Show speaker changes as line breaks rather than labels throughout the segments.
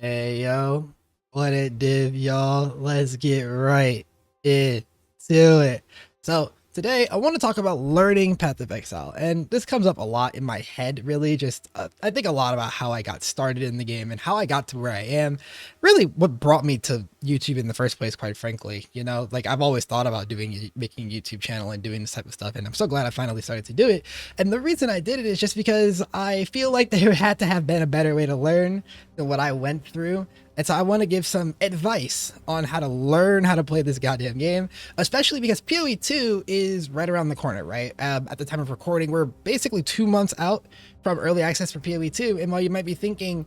Hey yo, what it did, y'all? Let's get right into it. So today I want to talk about learning Path of Exile, and this comes up a lot in my head. Really, just I think a lot about how I got started in the game and how I got to where I am. Really, what brought me to YouTube in the first place. Quite frankly, like I've always thought about making a YouTube channel and doing this type of stuff, and I'm so glad I finally started to do it. And the reason I did it is just because I feel like there had to have been a better way to learn than what I went through. And so I want to give some advice on how to learn how to play this goddamn game, especially because PoE 2 is right around the corner, right? At the time of recording, we're basically 2 months out from early access for PoE 2. And while you might be thinking,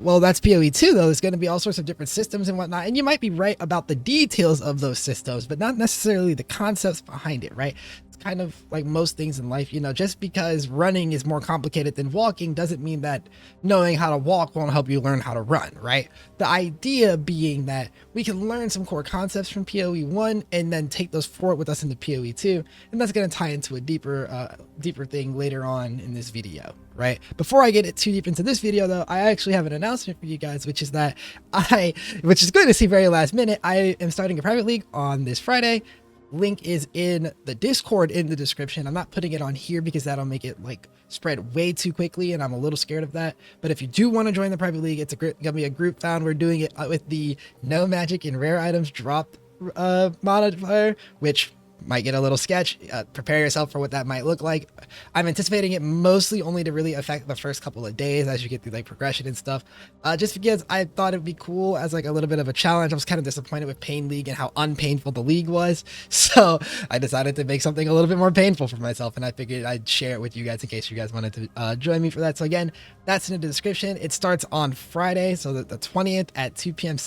well, that's PoE 2, though, there's going to be all sorts of different systems and whatnot. And you might be right about the details of those systems, but not necessarily the concepts behind it, right? Kind of like most things in life, just because running is more complicated than walking doesn't mean that knowing how to walk won't help you learn how to run, right? The idea being that we can learn some core concepts from PoE 1 and then take those forward with us into PoE 2, and that's going to tie into a deeper thing later on in this video, right? Before I get too deep into this video, though, I actually have an announcement for you guys, which is that which is good to see very last minute, I am starting a private league on this Friday. Link is in the Discord in the description. I'm not putting it on here because that'll make it like spread way too quickly, and I'm a little scared of that. But if you do want to join the private league, it's gonna be a group found. We're doing it with the no magic and rare items dropped modifier, which might get a little sketch. Prepare yourself for what that might look like. I'm anticipating it mostly only to really affect the first couple of days as you get through like progression and stuff, just because I thought it'd be cool as like a little bit of a challenge. I was kind of disappointed with Pain League and how unpainful the league was, so I decided to make something a little bit more painful for myself, and I figured I'd share it with you guys in case you guys wanted to join me for that. So again, that's in the description. It starts on Friday, so the 20th at 2 p.m.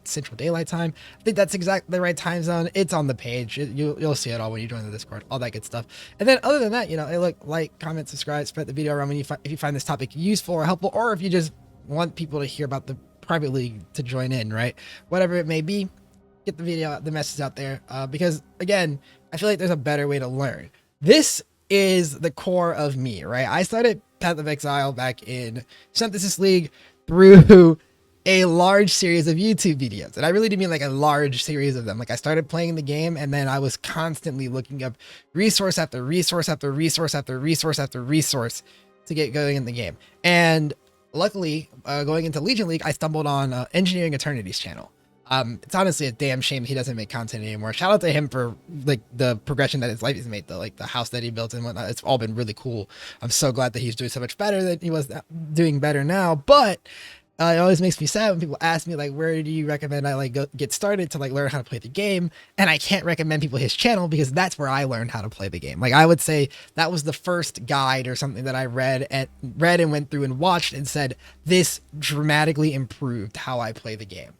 Central Daylight Time. I think that's exactly the right time zone. It's on the page. You'll see it all when you join the Discord, all that good stuff. And then other than that, hey, look, like, comment, subscribe, spread the video around if you find this topic useful or helpful, or if you just want people to hear about the private league to join in, right? Whatever it may be, get the message out there, because again, I feel like there's a better way to learn. This is the core of me, right? I started Path of Exile back in Synthesis League through a large series of YouTube videos. And I really do mean like a large series of them. Like I started playing the game, and then I was constantly looking up resource after resource after resource after resource after resource to get going in the game. And luckily, going into Legion League, I stumbled on Engineering Eternity's channel. It's honestly a damn shame he doesn't make content anymore. Shout out to him for like the progression that his life has made, though, like the house that he built and whatnot. It's all been really cool. I'm so glad that he's doing so much better than he was doing better now. But it always makes me sad when people ask me like, where do you recommend I like go get started to like learn how to play the game? And I can't recommend people his channel because that's where I learned how to play the game. Like I would say that was the first guide or something that I read and went through and watched and said, this dramatically improved how I play the game.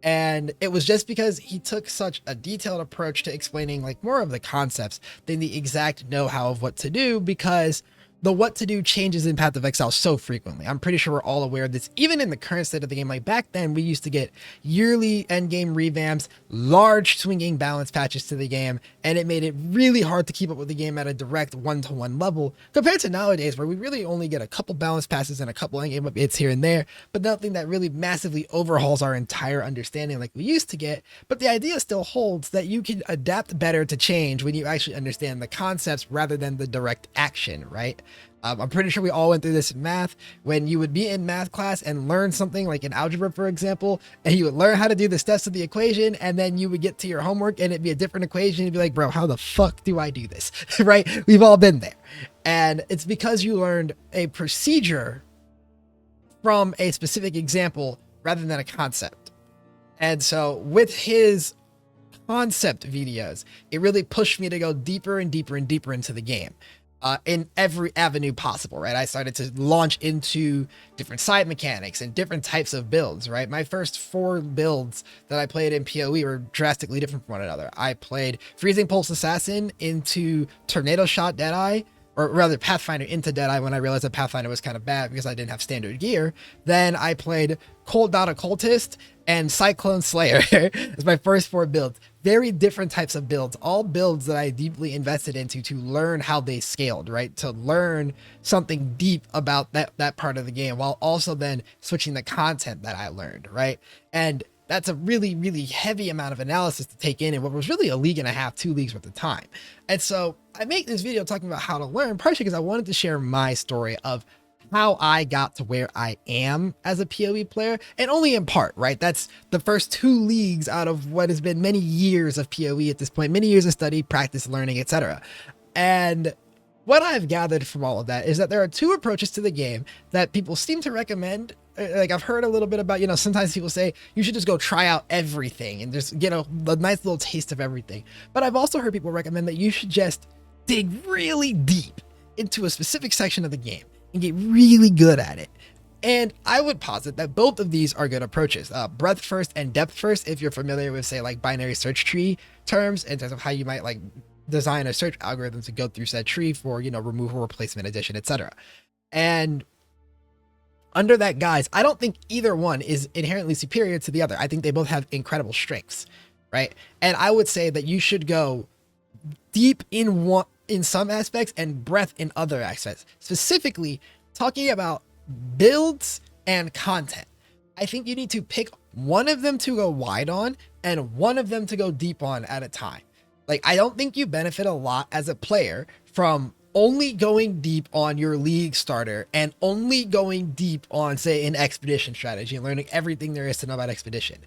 And it was just because he took such a detailed approach to explaining like more of the concepts than the exact know-how of what to do, because the what to do changes in Path of Exile so frequently. I'm pretty sure we're all aware of this, even in the current state of the game. Like back then, we used to get yearly endgame revamps, large swinging balance patches to the game, and it made it really hard to keep up with the game at a direct one-to-one level, compared to nowadays, where we really only get a couple balance passes and a couple endgame updates here and there, but nothing that really massively overhauls our entire understanding like we used to get. But the idea still holds that you can adapt better to change when you actually understand the concepts rather than the direct action, right? I'm pretty sure we all went through this in math, when you would be in math class and learn something like in algebra, for example, and you would learn how to do the steps of the equation, and then you would get to your homework and it'd be a different equation. You'd be like, bro, how the fuck do I do this? Right? We've all been there. And it's because you learned a procedure from a specific example rather than a concept. And so with his concept videos, it really pushed me to go deeper and deeper and deeper into the game. In every avenue possible, right? I started to launch into different side mechanics and different types of builds, right? My first 4 builds that I played in PoE were drastically different from one another. I played Freezing Pulse Assassin into Tornado Shot Deadeye, or rather Pathfinder into Deadeye, when I realized that Pathfinder was kind of bad because I didn't have standard gear. Then I played Cold Dot Occultist and Cyclone Slayer as my first 4 builds. very different types of builds, all builds that I deeply invested into to learn how they scaled, right? To learn something deep about that part of the game, while also then switching the content that I learned, right? And that's a really, really heavy amount of analysis to take in what was really a league and a half, 2 leagues worth of time. And so I make this video talking about how to learn, partially because I wanted to share my story of how I got to where I am as a PoE player, and only in part, right? That's the first 2 leagues out of what has been many years of PoE at this point, many years of study, practice, learning, etc. And what I've gathered from all of that is that there are 2 approaches to the game that people seem to recommend. Like I've heard a little bit about, sometimes people say you should just go try out everything and just get a nice little taste of everything. But I've also heard people recommend that you should just dig really deep into a specific section of the game and get really good at it. And I would posit that both of these are good approaches. Breadth first and depth first, if you're familiar with, say, like binary search tree terms in terms of how you might like design a search algorithm to go through said tree for, removal, replacement, addition, etc. And under that guise, I don't think either one is inherently superior to the other. I think they both have incredible strengths, right? And I would say that you should go deep in some aspects and breadth in other aspects, specifically talking about builds and content. I think you need to pick one of them to go wide on and one of them to go deep on at a time. Like, I don't think you benefit a lot as a player from only going deep on your league starter and only going deep on, say, an expedition strategy and learning everything there is to know about expedition.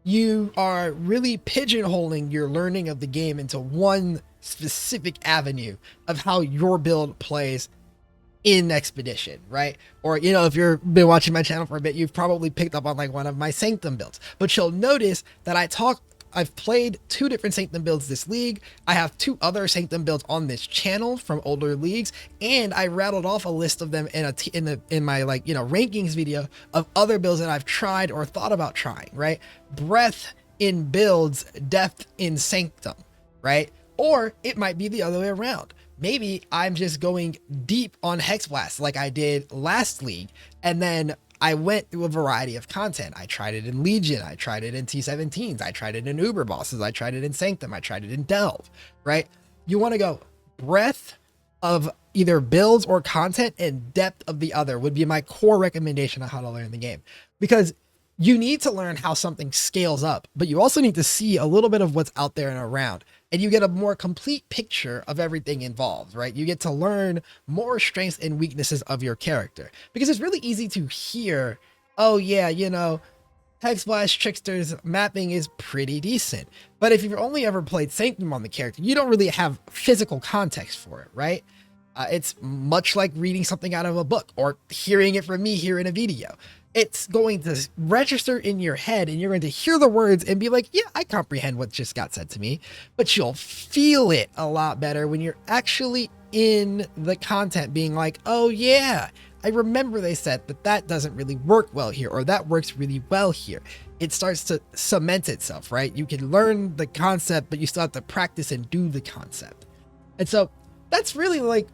You are really pigeonholing your learning of the game into one specific avenue of how your build plays in expedition, right? Or, if you've been watching my channel for a bit, you've probably picked up on like one of my Sanctum builds. But you'll notice that I've played 2 different Sanctum builds this league. I have 2 other Sanctum builds on this channel from older leagues, and I rattled off a list of them in my rankings video of other builds that I've tried or thought about trying, right? Breadth in builds, depth in Sanctum, right? Or it might be the other way around. Maybe I'm just going deep on Hex Blast like I did last league, and then I went through a variety of content. I tried it in Legion. I tried it in T17s. I tried it in Uber Bosses. I tried it in Sanctum. I tried it in Delve, right? You want to go breadth of either builds or content and depth of the other would be my core recommendation on how to learn the game, because you need to learn how something scales up, but you also need to see a little bit of what's out there and around, and you get a more complete picture of everything involved, right? You get to learn more strengths and weaknesses of your character, because it's really easy to hear, oh yeah, Hexblast Trickster's mapping is pretty decent. But if you've only ever played Sanctum on the character, you don't really have physical context for it, right? It's much like reading something out of a book or hearing it from me here in a video. It's going to register in your head and you're going to hear the words and be like, yeah, I comprehend what just got said to me. But you'll feel it a lot better when you're actually in the content being like, oh yeah, I remember they said that doesn't really work well here, or that works really well here. It starts to cement itself, right? You can learn the concept, but you still have to practice and do the concept. And so that's really like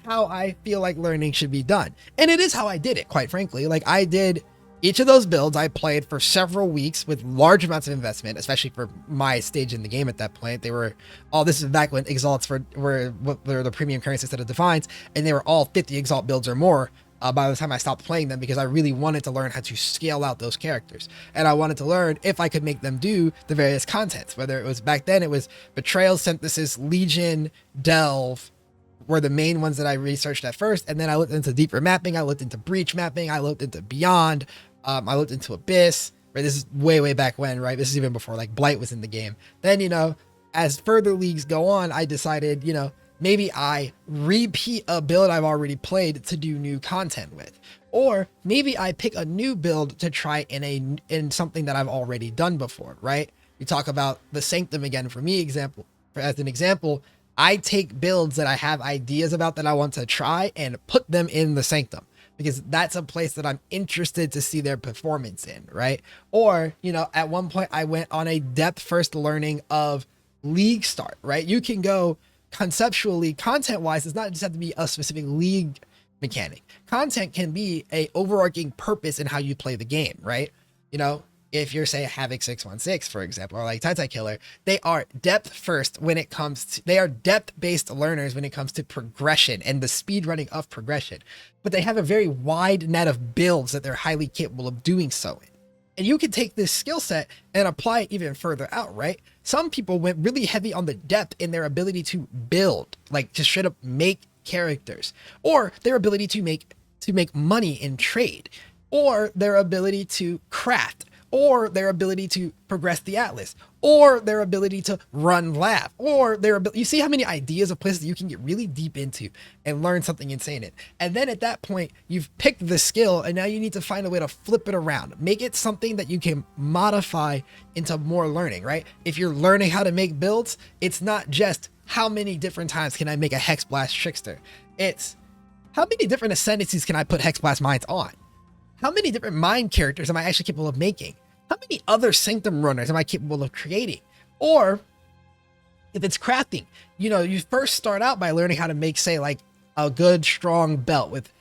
how I feel like learning should be done. And it is how I did it, quite frankly. Like, I did each of those builds. I played for several weeks with large amounts of investment, especially for my stage in the game at that point. They were all, this is back when Exalts were the premium currency instead of Divines, and they were all 50 Exalt builds or more by the time I stopped playing them, because I really wanted to learn how to scale out those characters. And I wanted to learn if I could make them do the various contents, whether it was back then, it was Betrayal, Synthesis, Legion, Delve, were the main ones that I researched at first. And then I looked into deeper mapping. I looked into breach mapping. I looked into beyond. I looked into abyss, right? This is way back when, right? This is even before like Blight was in the game. Then, as further leagues go on, I decided, maybe I repeat a build I've already played to do new content with, or maybe I pick a new build to try in something that I've already done before, right? We talk about the Sanctum again for me, as an example. I take builds that I have ideas about that I want to try and put them in the Sanctum, because that's a place that I'm interested to see their performance in, right? Or, at one point I went on a depth first learning of league start, right? You can go conceptually, content wise, it's not just have to be a specific league mechanic. Content can be a overarching purpose in how you play the game, right? if you're say Havoc 616, for example, or like Tai Killer, they are depth first when it comes to, they are depth based learners when it comes to progression and the speed running of progression, but they have a very wide net of builds that they're highly capable of doing so in. And you can take this skill set and apply it even further out, right? Some people went really heavy on the depth in their ability to build, like to straight up make characters, or their ability to make money in trade, or their ability to craft, or their ability to progress the Atlas, or their ability to run lab, or their ability. You see how many ideas of places that you can get really deep into and learn something insane in. And then at that point, you've picked the skill, and now you need to find a way to flip it around, make it something that you can modify into more learning, right? If you're learning how to make builds, it's not just how many different times can I make a Hex Blast Trickster. It's how many different ascendancies can I put Hex Blast Mines on? How many different mind characters am I actually capable of making? How many other Sanctum runners am I capable of creating? Or if it's crafting, you know, you first start out by learning how to make, say, like a good, strong belt with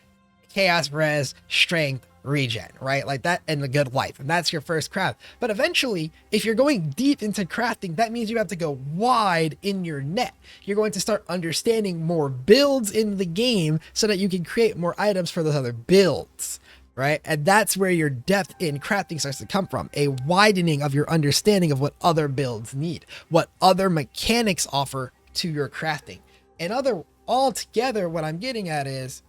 chaos res, strength, regen, right? Like that, and a good life. And that's your first craft. But eventually, if you're going deep into crafting, that means you have to go wide in your net. You're going to start understanding more builds in the game so that you can create more items for those other builds. Right? And that's where your depth in crafting starts to come from. A widening of your understanding of what other builds need, what other mechanics offer to your crafting. And altogether, what I'm getting at is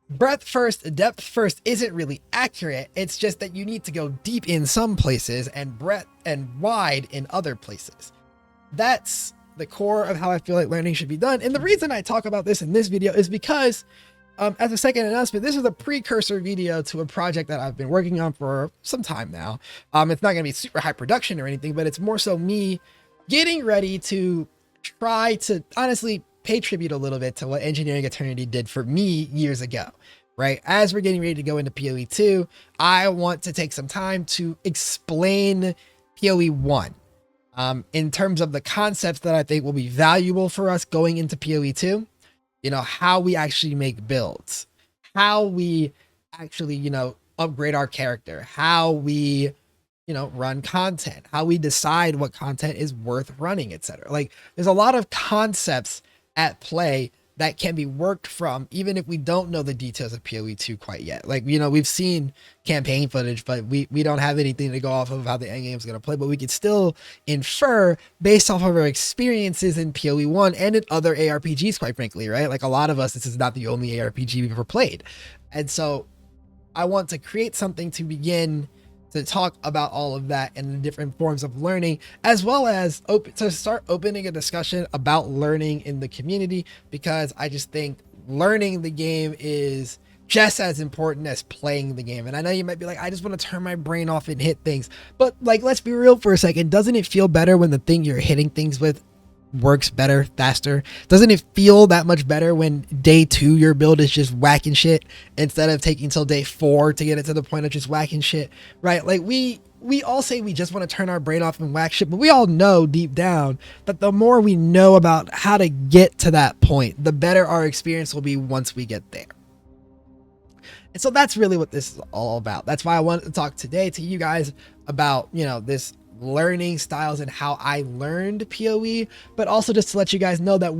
breadth first, depth first isn't really accurate. It's just that you need to go deep in some places and breadth and wide in other places. That's the core of how I feel like learning should be done. And the reason I talk about this in this video is because as a second announcement, this is a precursor video to a project that I've been working on for some time now. It's not going to be super high production or anything, but it's more so me getting ready to try to honestly pay tribute a little bit to what Engineering Eternity did for me years ago, right? As we're getting ready to go into PoE 2, I want to take some time to explain PoE 1 in terms of the concepts that I think will be valuable for us going into PoE 2. You know, how we actually make builds, how we actually, you know, upgrade our character, how we, you know, run content, how we decide what content is worth running, etc. Like there's a lot of concepts at play that can be worked from, even if we don't know the details of PoE 2 quite yet. Like, you know, we've seen campaign footage, but we don't have anything to go off of how the end game is going to play, but we could still infer based off of our experiences in PoE 1 and in other ARPGs, quite frankly, right? Like a lot of us, this is not the only ARPG we've ever played. And so I want to create something to begin to talk about all of that and the different forms of learning, as well as to start opening a discussion about learning in the community, because I just think learning the game is just as important as playing the game. And I know you might be like, I just want to turn my brain off and hit things, but like, let's be real for a second. Doesn't it feel better when the thing you're hitting things with works better, faster? Doesn't it feel that much better when day 2 your build is just whacking shit instead of taking till day 4 to get it to the point of just whacking shit, right? Like we all say we just want to turn our brain off and whack shit, but we all know deep down that the more we know about how to get to that point, the better our experience will be once we get there. And so that's really what this is all about. That's why I wanted to talk today to you guys about, you know, this learning styles and how I learned PoE, but also just to let you guys know that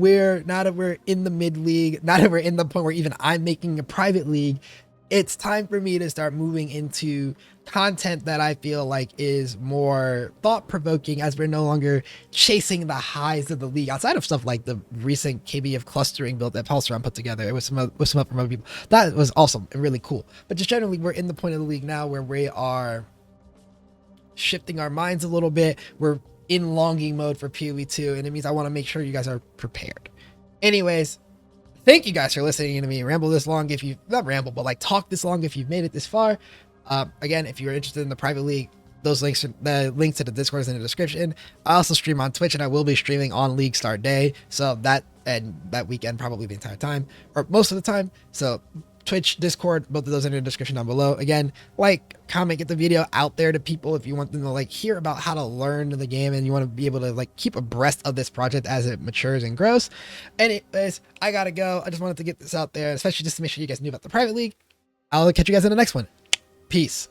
now that we're in the mid league, now that we're in the point where even I'm making a private league, it's time for me to start moving into content that I feel like is more thought-provoking, as we're no longer chasing the highs of the league outside of stuff like the recent KBF clustering build that Pulsar put together with some help from other people. That was awesome and really cool. But just generally, we're in the point of the league now where we are shifting our minds a little bit. We're in longing mode for PoE 2, and it means I want to make sure you guys are prepared. Anyways, thank you guys for listening to me ramble this long. If you not ramble, but like talk this long, if you've made it this far. Again, if you're interested in the private league, the link to the Discord is in the description. I also stream on Twitch, and I will be streaming on league start day, so that weekend, probably the entire time or most of the time. So Twitch, Discord, both of those are in the description down below. Again, like, comment, get the video out there to people if you want them to like hear about how to learn the game and you want to be able to like keep abreast of this project as it matures and grows. Anyways, I gotta go. I just wanted to get this out there, especially just to make sure you guys knew about the private league. I'll catch you guys in the next one. Peace.